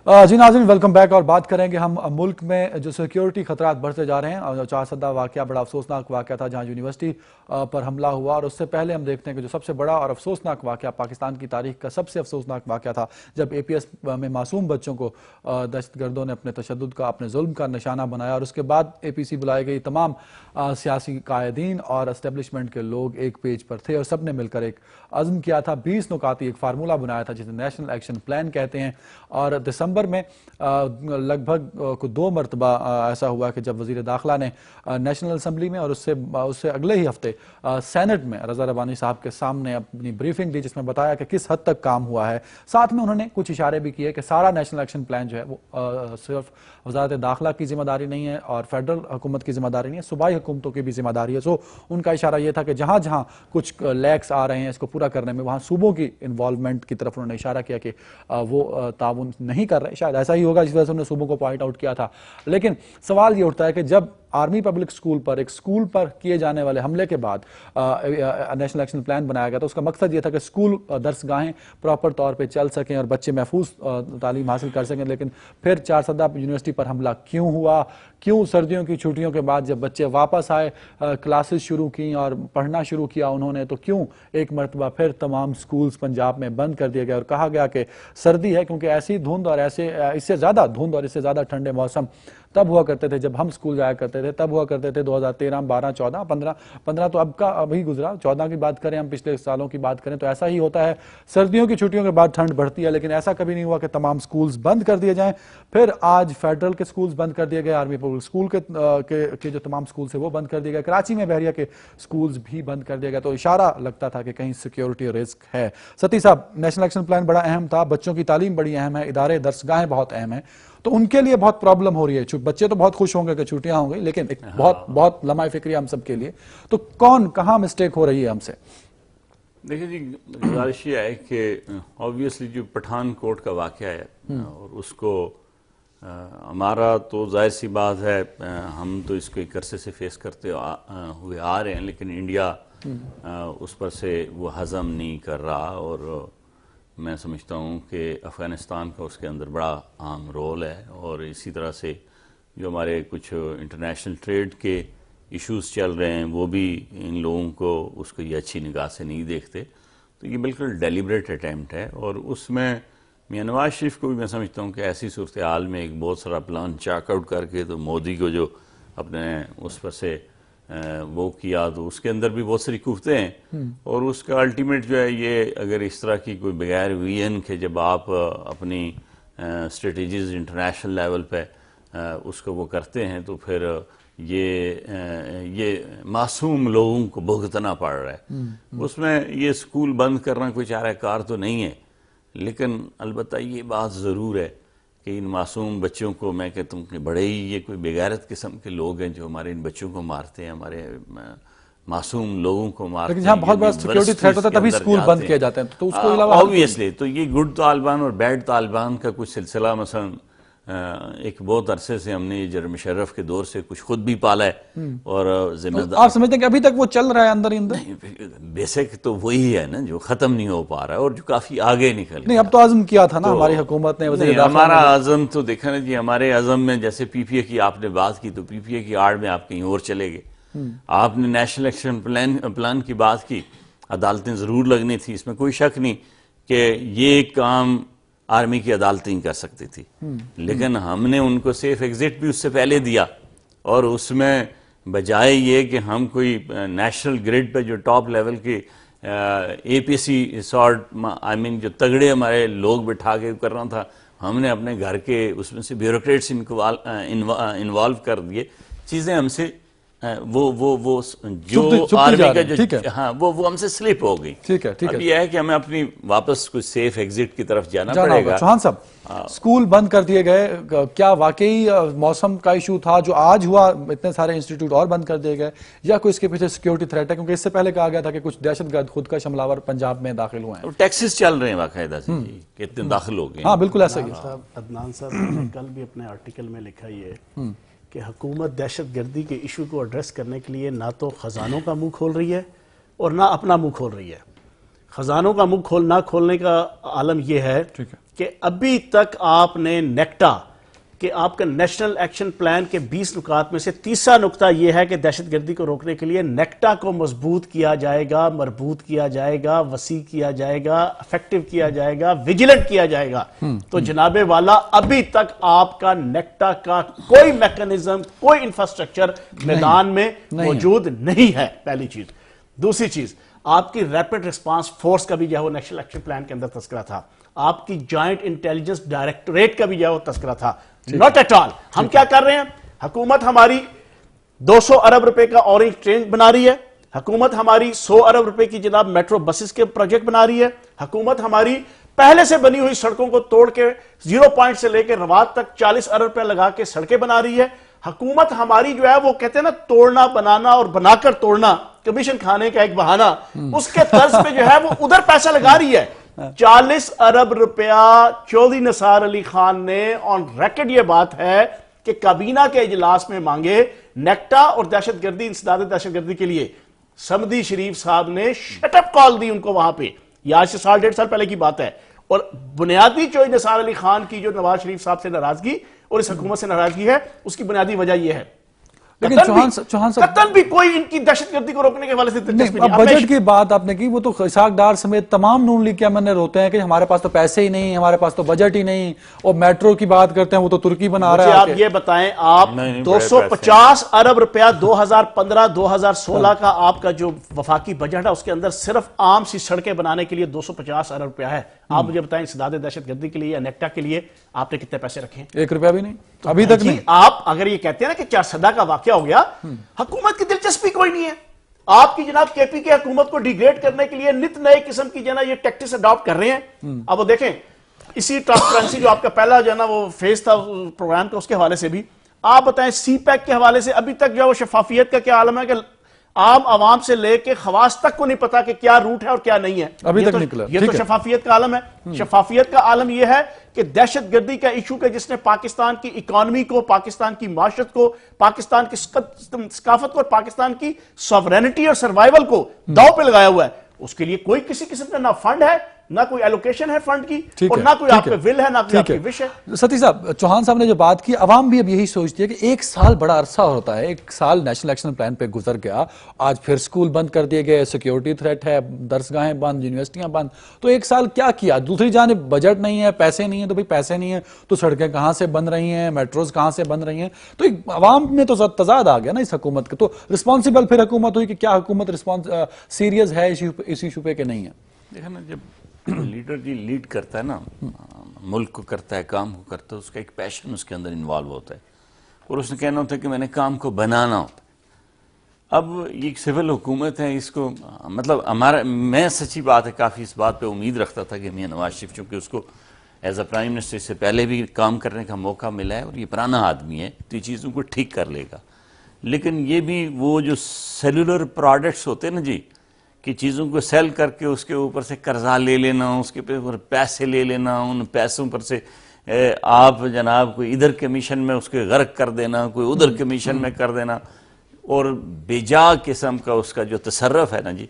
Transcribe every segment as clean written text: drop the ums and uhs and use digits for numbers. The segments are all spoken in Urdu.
جی ناظرین ویلکم بیک، اور بات کریں گے ہم ملک میں جو سیکیورٹی خطرات بڑھتے جا رہے ہیں. اور 4 واقعہ بڑا افسوسناک واقعہ تھا جہاں یونیورسٹی پر حملہ ہوا، اور اس سے پہلے ہم دیکھتے ہیں کہ جو سب سے بڑا اور افسوسناک واقعہ پاکستان کی تاریخ کا سب سے افسوسناک واقعہ تھا جب اے پی ایس میں معصوم بچوں کو دہشت گردوں نے اپنے تشدد کا، اپنے ظلم کا نشانہ بنایا، اور اس کے بعد اے پی سی بلائے گئی تمام سیاسی قائدین اور اسٹیبلشمنٹ کے لوگ ایک پیج پر تھے اور سب نے مل کر ایک عزم کیا تھا، 20 نکاتی ایک فارمولہ بنایا تھا جسے نیشنل ایکشن پلان کہتے ہیں. اور دسمبر میں لگ بھگ 2 مرتبہ ایسا ہوا کہ جب وزیر داخلہ نے نیشنل اسمبلی میں اور اس سے اگلے ہی ہفتے سینٹ میں رضا ربانی صاحب کے سامنے اپنی بریفنگ دی، جس میں بتایا کہ کس حد تک کام ہوا ہے. ساتھ میں انہوں نے کچھ اشارے بھی کیے کہ سارا نیشنل ایکشن پلان جو ہے وہ صرف وزارت داخلہ کی ذمہ داری نہیں ہے اور فیڈرل حکومت کی ذمہ داری نہیں ہے، صوبائی حکومتوں کی بھی ذمہ داری ہے. سو ان کا اشارہ یہ تھا کہ جہاں جہاں کچھ لیکس آ رہے ہیں اس کو پورا کرنے میں، وہاں صوبوں کی انوالومنٹ کی طرف انہوں نے اشارہ کیا کہ وہ تعاون نہیں کر رہے. شاید ایسا ہی ہوگا جس وجہ سے انہوں نے صوبوں کو پوائنٹ آؤٹ کیا تھا. لیکن سوال یہ اٹھتا ہے کہ جب آرمی پبلک اسکول پر ایک اسکول پر کیے جانے والے حملے کے بعد نیشنل ایکشن پلان بنایا گیا، تو اس کا مقصد یہ تھا کہ اسکول درسگاہیں پراپر طور پہ چل سکیں اور بچے محفوظ تعلیم حاصل کر سکیں. لیکن پھر 4 یونیورسٹی پر حملہ کیوں ہوا؟ کیوں سردیوں کی چھٹیوں کے بعد جب بچے واپس آئے، کلاسز شروع کی اور پڑھنا شروع کیا انہوں نے، تو کیوں ایک مرتبہ پھر تمام سکولز پنجاب میں بند کر دیے گئے اور کہا گیا کہ سردی ہے، کیونکہ ایسی دھند اور اس سے زیادہ دھند اور اس سے زیادہ ٹھنڈے موسم تب ہوا کرتے تھے جب ہم سکول جایا کرتے تھے. تب ہوا کرتے تھے 2013 12 14 15 تو ابھی گزرا، 14 کی بات کریں، ہم پچھلے سالوں کی بات کریں تو ایسا ہی ہوتا ہے. سردیوں کی چھٹیوں کے بعد ٹھنڈ بڑھتی ہے، لیکن ایسا کبھی نہیں ہوا کہ تمام سکولز بند کر دیے جائیں. پھر آج فیڈرل کے سکولز بند کر دیے گئے، آرمی پبلک سکول کے جو تمام سکولز ہیں وہ بند کر دیے گئے، کراچی میں بحریہ کے سکولز بھی بند کر دیے گئے. تو اشارہ لگتا تھا کہ کہیں سیکیورٹی رسک ہے. ستی صاحب، نیشنل ایکشن پلان بڑا اہم تھا، بچوں کی تعلیم بڑی اہم ہے، ادارے درسگاہیں بہت اہم ہیں، تو ان کے لیے بہت پرابلم ہو رہی ہے. بچے تو بہت خوش ہوں گے کہ چھٹیاں ہوں گی، لیکن ایک بہت لمحہ فکری ہم سب کے لیے. تو کہاں مسٹیک ہو رہی ہے ہم سے؟ دیکھیں جی، گزارش یہ ہے کہ آبویسلی جو پٹھان کوٹ کا واقعہ ہے اور اس کو ہمارا تو ظاہر سی بات ہے، ہم تو اس کو ایک عرصے سے فیس کرتے ہوئے آ رہے ہیں، لیکن انڈیا اس پر سے وہ ہضم نہیں کر رہا. اور میں سمجھتا ہوں کہ افغانستان کا اس کے اندر بڑا اہم رول ہے. اور اسی طرح سے جو ہمارے کچھ انٹرنیشنل ٹریڈ کے ایشوز چل رہے ہیں وہ بھی ان لوگوں کو اس کو یہ اچھی نگاہ سے نہیں دیکھتے. تو یہ بالکل ڈیلیبریٹ اٹیمپٹ ہے، اور اس میں میاں نواز شریف کو بھی میں سمجھتا ہوں کہ ایسی صورتحال میں ایک بہت سارا پلان چاک آؤٹ کر کے تو مودی کو جو اپنے اس پر سے وہ کیا، تو اس کے اندر بھی بہت ساری کوفتیں ہیں. اور اس کا الٹیمیٹ جو ہے یہ، اگر اس طرح کی کوئی بغیر ویژن کہ جب آپ اپنی اسٹریٹجیز انٹرنیشنل لیول پہ اس کو وہ کرتے ہیں، تو پھر یہ معصوم لوگوں کو بھگتنا پڑ رہا ہے. اس میں یہ سکول بند کرنا کوئی چارہ کار تو نہیں ہے، لیکن البتہ یہ بات ضرور ہے کہ ان معصوم بچوں کو، میں کہتا ہوں کہ بڑے ہی یہ کوئی بغیرت قسم کے لوگ ہیں جو ہمارے ان بچوں کو مارتے ہیں، ہمارے معصوم لوگوں کو مارتے ہیں. لیکن جہاں بہت بڑا سیکیورٹی تھریٹ ہوتا ہے تبھی سکول بند کیے جاتے ہیں، تو اس کو علاوہ آبویسلی تو یہ گڈ طالبان اور بیڈ طالبان کا کچھ سلسلہ، مثلا ایک بہت عرصے سے ہم نے جنرل مشرف کے دور سے کچھ خود بھی پالا ہے اور ذمہ دار. آپ سمجھتے ہیں کہ ابھی تک وہ چل رہا ہے اندر ہی اندر؟ بیسک تو وہی ہے نا جو ختم نہیں ہو پا رہا ہے اور جو کافی آگے نکل نہیں. اب تو عزم کیا تھا نا ہماری حکومت نے، ہمارا عزم تو دیکھا نا جی، ہمارے عزم میں جیسے پی پی اے کی آپ نے بات کی، تو پی پی اے کی آڑ میں آپ کہیں اور چلے گئے. آپ نے نیشنل ایکشن پلان کی بات کی، عدالتیں ضرور لگنی تھی، اس میں کوئی شک نہیں کہ یہ کام آرمی کی عدالتیں کر سکتی تھی، لیکن ہم نے ان کو سیف ایگزٹ بھی اس سے پہلے دیا. اور اس میں بجائے یہ کہ ہم کوئی نیشنل گریڈ پہ جو ٹاپ لیول کے اے پی سی سارٹ جو تگڑے ہمارے لوگ بٹھا کے کرنا تھا، ہم نے اپنے گھر کے اس میں سے بیوروکریٹس انوالو کر دیے. چیزیں ہم سے وہ جو آرمی کا جو ہاں وہ ہم سے سلپ ہو گئی. اب یہ ہے کہ ہمیں اپنی واپس کچھ سیف ایگزٹ کی طرف جانا پڑے گا. چوہان صاحب، سکول بند کر دیے گئے، کیا واقعی موسم کا ایشو تھا جو آج ہوا، اتنے سارے انسٹیٹیوٹ اور بند کر دیے گئے، یا کوئی اس کے پیچھے سیکیورٹی تھریٹ ہے؟ کیونکہ اس سے پہلے کہا گیا تھا کہ کچھ دہشت گرد خود کش حملہ آور پنجاب میں داخل ہوئے ہیں. ٹیکسز چل رہے ہیں باقاعدہ سے کہ اتنے داخل ہو گئے. ہاں بالکل ایسا ہی. عدنان صاحب نے کل بھی اپنے آرٹیکل میں لکھا یہ کہ حکومت دہشت گردی کے ایشو کو ایڈریس کرنے کے لیے نہ تو خزانوں کا منہ کھول رہی ہے اور نہ اپنا منہ کھول رہی ہے. خزانوں کا منہ نہ کھولنے کا عالم یہ ہے ٹھیک ہے کہ ابھی تک آپ نے نیکٹا کہ آپ کا نیشنل ایکشن پلان کے 20 نکات میں سے تیسرا نکتہ یہ ہے کہ دہشت گردی کو روکنے کے لیے نیکٹا کو مضبوط کیا جائے گا، مربوط کیا جائے گا، وسیع کیا جائے گا، افیکٹو کیا جائے گا، ویجیلنٹ کیا جائے گا. تو جناب والا ابھی تک آپ کا نیکٹا کا کوئی میکنزم، کوئی انفراسٹرکچر میدان میں موجود نہیں ہے. پہلی چیز. دوسری چیز، آپ کی ریپڈ ریسپانس فورس کا بھی جو ہے وہ نیشنل ایکشن پلان کے اندر تذکرہ تھا. آپ کی جوائنٹ انٹیلیجنس ڈائریکٹوریٹ کا بھی جو ہے وہ تذکرہ تھا. Not at all. ہم کیا کر رہے ہیں؟ حکومت ہماری 200 ارب روپے کا اورنج ٹرین بنا رہی ہے. حکومت ہماری 100 ارب روپے کی جناب میٹرو بسز کے پروجیکٹ بنا رہی ہے. حکومت ہماری پہلے سے بنی ہوئی سڑکوں کو توڑ کے 0 پوائنٹ سے لے کے رواد تک 40 ارب روپے لگا کے سڑکیں بنا رہی ہے. حکومت ہماری جو ہے وہ کہتے ہیں نا توڑنا بنانا اور بنا کر توڑنا، کمیشن کھانے کا ایک بہانہ، اس کے طرز پہ جو ہے وہ ادھر پیسہ لگا رہی ہے. 40 ارب روپیہ چودھری نثار علی خان نے آن ریکارڈ یہ بات ہے کہ کابینہ کے اجلاس میں مانگے نیکٹا اور دہشت گردی، انسداد دہشت گردی کے لیے. سمدی شریف صاحب نے شٹ اپ کال دی ان کو وہاں پہ. یہ آج سے 1.5 سال پہلے کی بات ہے. اور بنیادی چودھری نثار علی خان کی جو نواز شریف صاحب سے ناراضگی اور اس حکومت سے ناراضگی ہے، اس کی بنیادی وجہ یہ ہے لیکن چوہان صاحب قطن بھی کوئی ان کی دہشت گردی کو روکنے کے حوالے سے دلچسپی نہیں. بجٹ کی بات آپ نے کی، وہ تو اسحاق ڈار سمیت تمام نون لیگ کے ایم این اے روتے ہیں کہ ہمارے پاس تو پیسے ہی نہیں، ہمارے پاس تو بجٹ ہی نہیں. اور میٹرو کی بات کرتے ہیں وہ تو ترکی بنا رہا ہے. آپ یہ بتائیں، آپ 250 ارب روپیہ 2015-2016 کا آپ کا جو وفاقی بجٹ ہے اس کے اندر صرف عام سی سڑکیں بنانے کے لیے 250 ارب روپیہ ہے. آپ مجھے بتائیں انسداد دہشت گردی کے لیے یا نیکٹا کے لیے آپ نے کتنے پیسے رکھے ہیں؟ 1 روپیہ بھی نہیں ابھی تک نہیں. آپ اگر یہ کہتے ہیں نا کہ 4 صدہ کا واقعہ ہو گیا، حکومت کی دلچسپی کوئی نہیں ہے. آپ کی جناب کے پی کے حکومت کو ڈیگریڈ کرنے کے لیے نت نئے قسم کی جناب یہ ٹیکٹس اڈاپٹ کر رہے ہیں. اب وہ دیکھیں اسی ٹرانسپیرنسی جو آپ کا پہلا جو ہے نا وہ فیز تھا پروگرام کا، اس کے حوالے سے بھی آپ بتائیں سی پیک کے حوالے سے ابھی تک جو ہے وہ شفافیت کا کیا عالم ہے کہ عام عوام سے لے کے خواص تک کو نہیں پتا کہ کیا روٹ ہے اور کیا نہیں ہے. ابھی تک نکلا. یہ تو شفافیت کا عالم ہے. شفافیت کا عالم یہ ہے کہ دہشت گردی کا ایشو کہ جس نے پاکستان کی اکانومی کو، پاکستان کی معاشرت کو، پاکستان کی ثقافت کو اور پاکستان کی سوورینٹی اور سروائیول کو داؤ پہ لگایا ہوا ہے، اس کے لیے کوئی کسی قسم کا نہ فنڈ ہے، نہ کوئی ایلوکیشن ہے فنڈ کی، اور نہ کوئی آپ کے ول ہے، نہ کوئی آپ کی وش ہے. ستی صاحب، چوہان صاحب نے جو بات کی، عوام بھی اب یہی سوچتی ہے کہ 1 سال بڑا عرصہ ہوتا ہے. 1 سال نیشنل ایکشن پلان پہ گزر گیا، آج پھر سکول بند کر دیے گئے، سیکیورٹی تھریٹ ہے، درسگاہیں بند، یونیورسٹیاں بند. تو 1 سال کیا کیا؟ دوسری جانب بجٹ نہیں ہے، پیسے نہیں ہیں. تو بھئی پیسے نہیں ہیں تو سڑکیں کہاں سے بن رہی ہیں، میٹروز کہاں سے بن رہی ہیں؟ تو عوام میں تو تضاد آ گیا نا اس حکومت کا. تو رسپانسیبل پھر حکومت ہوئی کہ کیا حکومت سیریس ہے اس ایشو پہ کہ نہیں ہے؟ دیکھیں نا، جب لیڈر جی لیڈ کرتا ہے نا، ملک کو کرتا ہے، کام کو کرتا ہے، اس کا ایک پیشن اس کے اندر انوالو ہوتا ہے اور اس نے کہنا ہوتا ہے کہ میں نے کام کو بنانا ہوتا ہے. اب یہ ایک سول حکومت ہے، اس کو مطلب میں سچی بات ہے کافی اس بات پہ امید رکھتا تھا کہ میاں نواز شریف، چونکہ اس کو ایز اے پرائم منسٹر اس سے پہلے بھی کام کرنے کا موقع ملا ہے اور یہ پرانا آدمی ہے تو یہ چیزوں کو ٹھیک کر لے گا. لیکن یہ بھی وہ جو سیلولر پروڈکٹس ہوتے ہیں نا جی، کہ چیزوں کو سیل کر کے اس کے اوپر سے قرضہ لے لینا، اس کے اوپر پیسے لے لینا، ان پیسوں پر سے آپ جناب کوئی ادھر کمیشن میں اس کے غرق کر دینا، کوئی ادھر کمیشن میں کر دینا، اور بیجا قسم کا اس کا جو تصرف ہے نا جی،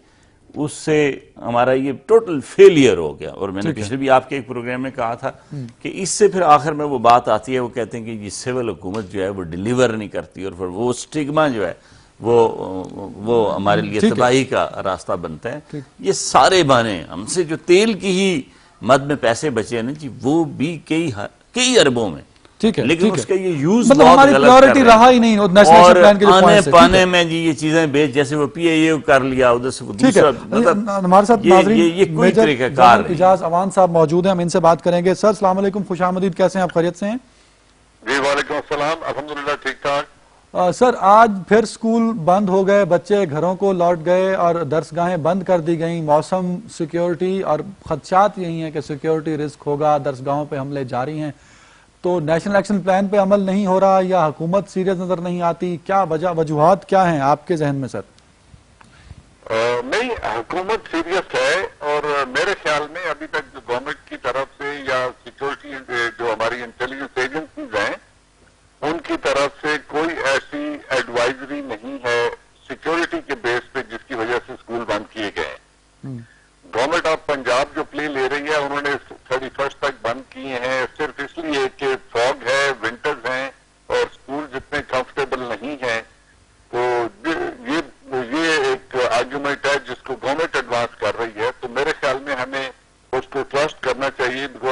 اس سے ہمارا یہ ٹوٹل فیلئر ہو گیا. اور میں نے پچھلے بھی آپ کے ایک پروگرام میں کہا تھا کہ اس سے پھر آخر میں وہ بات آتی ہے، وہ کہتے ہیں کہ یہ سول حکومت جو ہے وہ ڈیلیور نہیں کرتی، اور پھر وہ سٹگما جو ہے وہ ہمارے لیے تباہی کا راستہ بنتا ہے. یہ سارے بہانے، ہم سے جو تیل کی ہی مد میں پیسے بچے ہیں نا جی، وہ بھی کئی اربوں میں، لیکن اس کا یہ یوز مطلب ہماری پریورٹی رہا ہی نہیں. اور آنے پانے میں جی یہ چیزیں بیچ، جیسے وہ پی اے کر لیا، ادھر سے وہ دوسرا، ہمارے ساتھ یہ کوئی طریقہ کار نہیں. اجاز اوان صاحب موجود ہیں، ہم ان سے بات کریں گے. سر السلام علیکم، خوش آمدید، کیسے ہیں آپ؟ خیریت سے ہیں؟ جی وعلیکم السلام، الحمدللہ ٹھیک ٹھاک. سر آج پھر سکول بند ہو گئے، بچے گھروں کو لوٹ گئے اور درسگاہیں بند کر دی گئیں. موسم، سیکیورٹی اور خدشات یہی ہیں کہ سیکیورٹی رسک ہوگا، درسگاہوں پہ حملے جاری ہیں. تو نیشنل ایکشن پلان پہ عمل نہیں ہو رہا یا حکومت سیریس نظر نہیں آتی؟ کیا وجوہات کیا ہیں آپ کے ذہن میں سر؟ نہیں، حکومت سیریس ہے، اور میرے خیال میں ابھی تک جو گورنمنٹ کی طرف سے یا سیکیورٹی جو ہماری انٹیلیجنس ایجنسیز ہیں ان کی طرف سے کوئی ایسی ایڈوائزری نہیں ہے سیکیورٹی کے بیس پہ جس کی وجہ سے اسکول بند کیے گئے ہیں. گورنمنٹ آف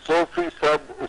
100%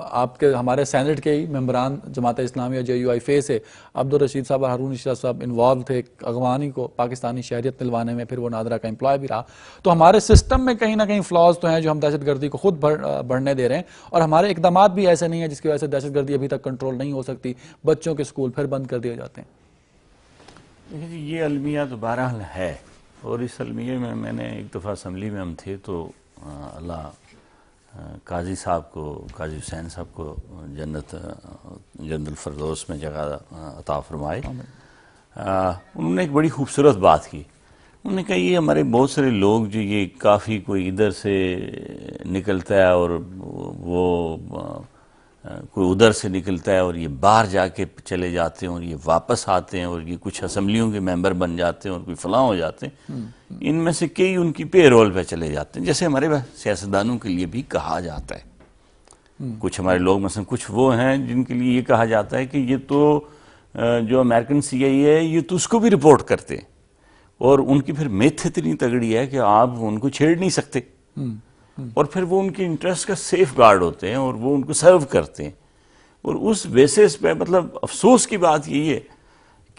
آپ کے ہمارے سینٹ کے ہی ممبران جماعت اسلامی اور JUIFA سے عبدالرشید صاحب اور ہارون اشرف صاحب انوالو تھے اغوانی کو پاکستانی شہریت دلوانے میں، پھر وہ نادرا کا امپلائی بھی رہا. تو ہمارے سسٹم میں کہیں نہ کہیں فلاز تو ہیں جو ہم دہشت گردی کو خود بڑھنے دے رہے ہیں، اور ہمارے اقدامات بھی ایسے نہیں ہیں جس کی وجہ سے دہشت گردی ابھی تک کنٹرول نہیں ہو سکتی. بچوں کے اسکول پھر بند کر دیے جاتے ہیں. دیکھیں جی، یہ المیہ تو بہرحال ہے، اور اس المیہ میں نے ایک دفعہ اسمبلی میں ہم تھے تو اللہ قاضی صاحب کو، قاضی حسین صاحب کو جنت الفردوس میں جگہ عطا فرمائے. انہوں نے ایک بڑی خوبصورت بات کی. انہوں نے کہا یہ ہمارے بہت سارے لوگ جو یہ کافی کوئی ادھر سے نکلتا ہے اور وہ کوئی ادھر سے نکلتا ہے اور یہ باہر جا کے چلے جاتے ہیں اور یہ واپس آتے ہیں اور یہ کچھ اسمبلیوں کے ممبر بن جاتے ہیں اور کوئی فلاں ہو جاتے ہیں. ان میں سے کئی ان کی پے رول پہ چلے جاتے ہیں، جیسے ہمارے سیاستدانوں کے لیے بھی کہا جاتا ہے. کچھ ہمارے لوگ مثلا کچھ وہ ہیں جن کے لیے یہ کہا جاتا ہے کہ یہ تو جو امریکن CIA ہے یہ تو اس کو بھی رپورٹ کرتے ہیں، اور ان کی پھر میتھ اتنی تگڑی ہے کہ آپ ان کو چھیڑ نہیں سکتے، اور پھر وہ ان کے انٹرسٹ کا سیف گارڈ ہوتے ہیں اور وہ ان کو سرو کرتے ہیں. اور اس بیسس پہ مطلب افسوس کی بات یہی ہے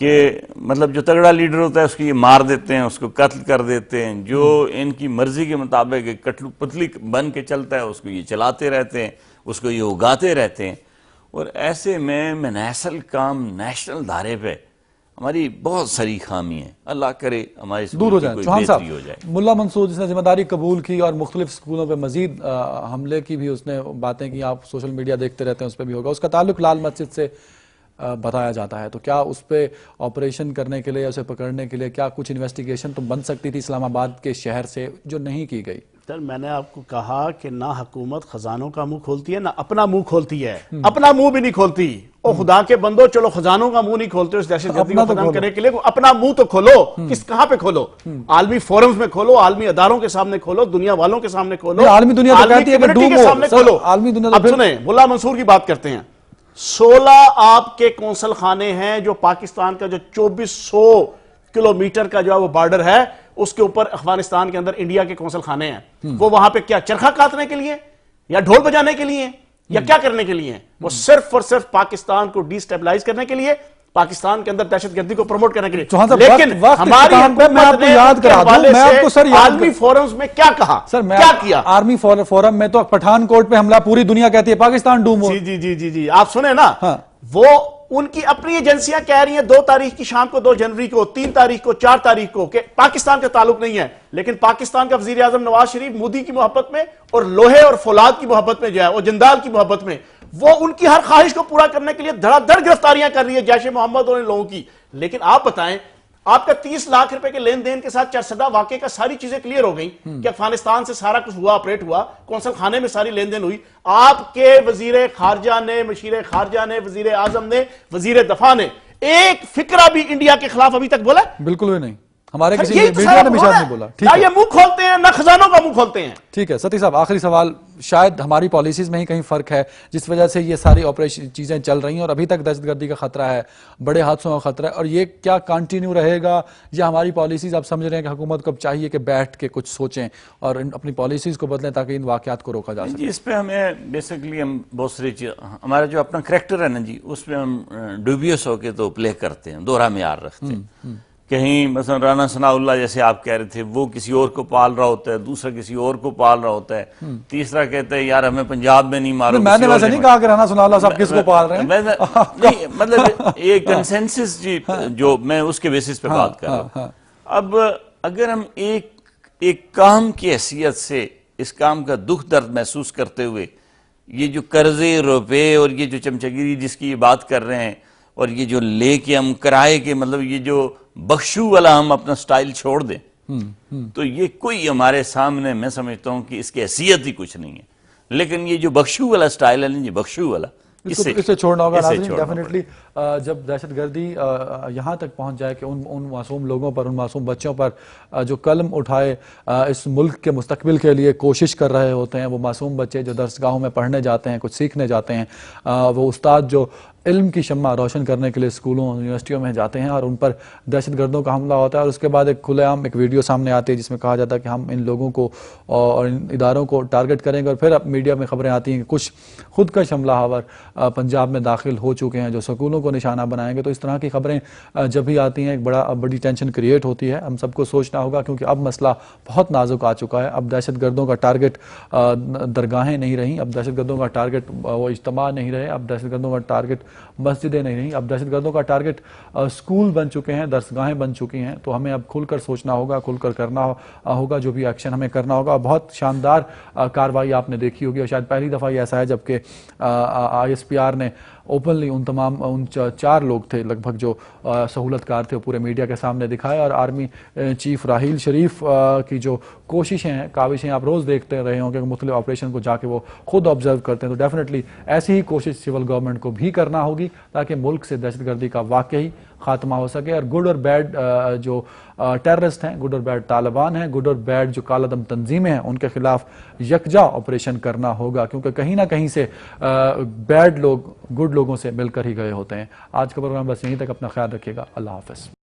کہ مطلب جو تگڑا لیڈر ہوتا ہے اس کو یہ مار دیتے ہیں، اس کو قتل کر دیتے ہیں. جو ان کی مرضی کے مطابق کٹلو پتلی بن کے چلتا ہے اس کو یہ چلاتے رہتے ہیں، اس کو یہ اگاتے رہتے ہیں. اور ایسے میں منحصل کام نیشنل دھارے پہ ہماری بہت ساری خامی ہیں. اللہ کرے ہماری دور ہو جائیں. چوہان بہتری ہو جائے. صاحب، ملا منصور جس نے ذمہ داری قبول کی اور مختلف اسکولوں پہ مزید حملے کی بھی اس نے باتیں کی، آپ سوشل میڈیا دیکھتے رہتے ہیں، اس پہ بھی ہوگا. اس کا تعلق لال مسجد سے بتایا جاتا ہے، تو کیا اس پہ آپریشن کرنے کے لیے، اسے پکڑنے کے لیے کیا کچھ انویسٹیگیشن تو بن سکتی تھی اسلام آباد کے شہر سے جو نہیں کی گئی؟ سر میں نے آپ کو کہا کہ نہ حکومت خزانوں کا منہ کھولتی ہے نہ اپنا منہ کھولتی ہے. اپنا منہ بھی نہیں کھولتی. او خدا کے بندو، چلو خزانوں کا منہ نہیں کھولتے اس دہشت گردی کو ختم کرنے کے لیے، اپنا منہ تو کھولو. کہاں پہ کھولو؟ عالمی فورمز میں کھولو، عالمی اداروں کے سامنے کھولو، دنیا والوں کے سامنے کھولو، عالمی دنیا تو کہتی ہے کہ ڈوم ہو. سامنے کھولو. عالمی دنیا اب سنیں، ملا منصور کی بات کرتے ہیں. 16 آپ کے کونسل خانے ہیں جو پاکستان کا جو 2400 کلومیٹر کا جو ہے وہ بارڈر ہے، اس کے اوپر افغانستان کے اندر انڈیا کے کونسل خانے ہیں. وہ وہاں پہ کیا چرخہ کاٹنے کے لیے یا ڈھول بجانے کے لیے یا کیا کرنے کے لیے؟ وہ صرف اور صرف پاکستان کو ڈی سٹیبلائز کرنے کے لیے، پاکستان کے اندر دہشت گردی کو پروموٹ کرنے کے لیے. لیکن ہماری حکومت نے عالمی فورمز میں کیا کہا، کیا کیا؟ آرمی فورم میں تو پٹھان کوٹ پہ حملہ پوری دنیا کہتی ہے پاکستان ڈوم ہو. جی آپ سنیں نا، وہ ان کی اپنی ایجنسیاں کہہ رہی ہیں 2 تاریخ کی شام کو، 2 جنوری کو، 3 تاریخ کو، 4 تاریخ کو کہ پاکستان کا تعلق نہیں ہے. لیکن پاکستان کا وزیر اعظم نواز شریف مودی کی محبت میں اور لوہے اور فولاد کی محبت میں جو ہے، اور جندال کی محبت میں، وہ ان کی ہر خواہش کو پورا کرنے کے لیے دھڑا دھڑ گرفتاریاں کر رہی ہے جیش محمد اور ان لوگوں کی. لیکن آپ بتائیں، آپ کا 30 لاکھ روپے کے لین دین کے ساتھ چرسدہ واقعے کا ساری چیزیں کلیئر ہو گئیں کہ افغانستان سے سارا کچھ ہوا، آپریٹ ہوا، کونسل خانے میں ساری لین دین ہوئی. آپ کے وزیر خارجہ نے، مشیر خارجہ نے، وزیر اعظم نے، وزیر دفاع نے ایک فکرہ بھی انڈیا کے خلاف ابھی تک بولا؟ بالکل بھی نہیں. ہمارے کسی میڈیا نے بھی شاید نہیں بولا. نہ یہ منہ کھولتے ہیں نہ خزانوں کا منہ کھولتے ہیں. ٹھیک ہے ستی صاحب، آخری سوال. شاید ہماری پالیسیز میں ہی کہیں فرق ہے جس وجہ سے یہ ساری آپریشن چیزیں چل رہی ہیں اور ابھی تک دہشت گردی کا خطرہ ہے، بڑے حادثوں کا خطرہ ہے، اور یہ کیا کنٹینیو رہے گا یا ہماری پالیسیز آپ سمجھ رہے ہیں کہ حکومت کو اب چاہیے کہ بیٹھ کے کچھ سوچیں اور اپنی پالیسیز کو بدلیں تاکہ ان واقعات کو روکا جا سکے؟ جی اس پہ ہمیں بیسیکلی ہم بہت ساری چیز، ہمارا جو اپنا کریکٹر ہے نا جی، اس پہ ہم ڈوبیوس ہو کے تو پلے کرتے ہیں، دوہرا معیار رکھتے ہیں. کہیں مثلا رانا ثناء اللہ جیسے آپ کہہ رہے تھے، وہ کسی اور کو پال رہا ہوتا ہے، دوسرا کسی اور کو پال رہا ہوتا ہے، تیسرا کہتا ہے یار ہمیں پنجاب میں نہیں مارو. میں نے ویسے نہیں کہا کہ رانا ثناء اللہ صاحب کس کو پال رہے ہیں، مطلب یہ کنسنسس جی جو میں اس کے بیسس پہ بات کر رہا ہوں. اب اگر ہم ایک کام کی حیثیت سے اس کام کا دکھ درد محسوس کرتے ہوئے یہ جو قرضے، روپے اور یہ جو چمچگیری جس کی یہ بات کر رہے ہیں اور یہ جو لے کے ہم کرائے کے مطلب یہ جو بخشو والا ہم اپنا سٹائل چھوڑ دیں تو یہ کوئی ہمارے سامنے، میں سمجھتا ہوں کہ اس کی حیثیت ہی کچھ نہیں ہے. لیکن یہ جو بخشو والا سٹائل ہے نا، یہ بخشو والا اسے چھوڑنا ہوگا. ناظرین ڈیفینیٹلی جب دہشت گردی یہاں تک پہنچ جائے کہ ان معصوم لوگوں پر، ان معصوم بچوں پر جو قلم اٹھائے اس ملک کے مستقبل کے لیے کوشش کر رہے ہوتے ہیں، وہ معصوم بچے جو درسگاہوں میں پڑھنے جاتے ہیں، کچھ سیکھنے جاتے ہیں، وہ استاد جو علم کی شمع روشن کرنے کے لیے اسکولوں یونیورسٹیوں میں جاتے ہیں اور ان پر دہشت گردوں کا حملہ ہوتا ہے اور اس کے بعد ایک کھلے عام ایک ویڈیو سامنے آتی ہے جس میں کہا جاتا ہے کہ ہم ان لوگوں کو اور ان اداروں کو ٹارگٹ کریں گے، اور پھر اب میڈیا میں خبریں آتی ہیں کہ کچھ خود کش حملہ آور پنجاب میں داخل ہو چکے ہیں جو سکولوں کو نشانہ بنائیں گے۔ تو اس طرح کی خبریں جب بھی آتی ہیں ایک بڑی ٹینشن کریٹ ہوتی ہے۔ ہم سب کو سوچنا ہوگا کیونکہ اب مسئلہ بہت نازک آ چکا ہے۔ اب دہشت گردوں کا ٹارگٹ درگاہیں نہیں رہیں، اب دہشت گردوں کا ٹارگٹ وہ اجتماع نہیں رہے، اب دہشت گردوں کا ٹارگٹ مسجدیں نہیں رہیں، اب دہشت گردوں کا ٹارگٹ اسکول بن چکے ہیں، درسگاہیں بن چکی ہیں۔ تو ہمیں اب کھل کر سوچنا ہوگا، کھل کر کرنا ہوگا، جو بھی ایکشن ہمیں کرنا ہوگا۔ بہت شاندار کارروائی آپ نے دیکھی ہوگی اور شاید پہلی دفعہ یہ ایسا ہے جبکہ آئی ایس پی آر نے اوپنلی ان 4 لوگ تھے لگ بھگ جو سہولت کار تھے پورے میڈیا کے سامنے دکھائے، اور آرمی چیف راحیل شریف کی جو کوششیں ہیں، کاوشیں آپ روز دیکھتے رہے ہوں کہ مختلف آپریشن کو جا کے وہ خود آبزرو کرتے ہیں۔ تو ڈیفینیٹلی ایسی ہی کوشش سول گورنمنٹ کو بھی کرنا ہوگی تاکہ ملک سے دہشت گردی کا واقعی خاتمہ ہو سکے، اور گڈ اور بیڈ جو ٹیررسٹ ہیں، گڈ اور بیڈ طالبان ہیں، گڈ اور بیڈ جو کالا دم تنظیمیں ہیں، ان کے خلاف یکجا آپریشن کرنا ہوگا، کیونکہ کہیں نہ کہیں سے بیڈ لوگ گڈ لوگوں سے مل کر ہی گئے ہوتے ہیں۔ آج کا پروگرام بس یہیں تک، اپنا خیال رکھیے گا، اللہ حافظ۔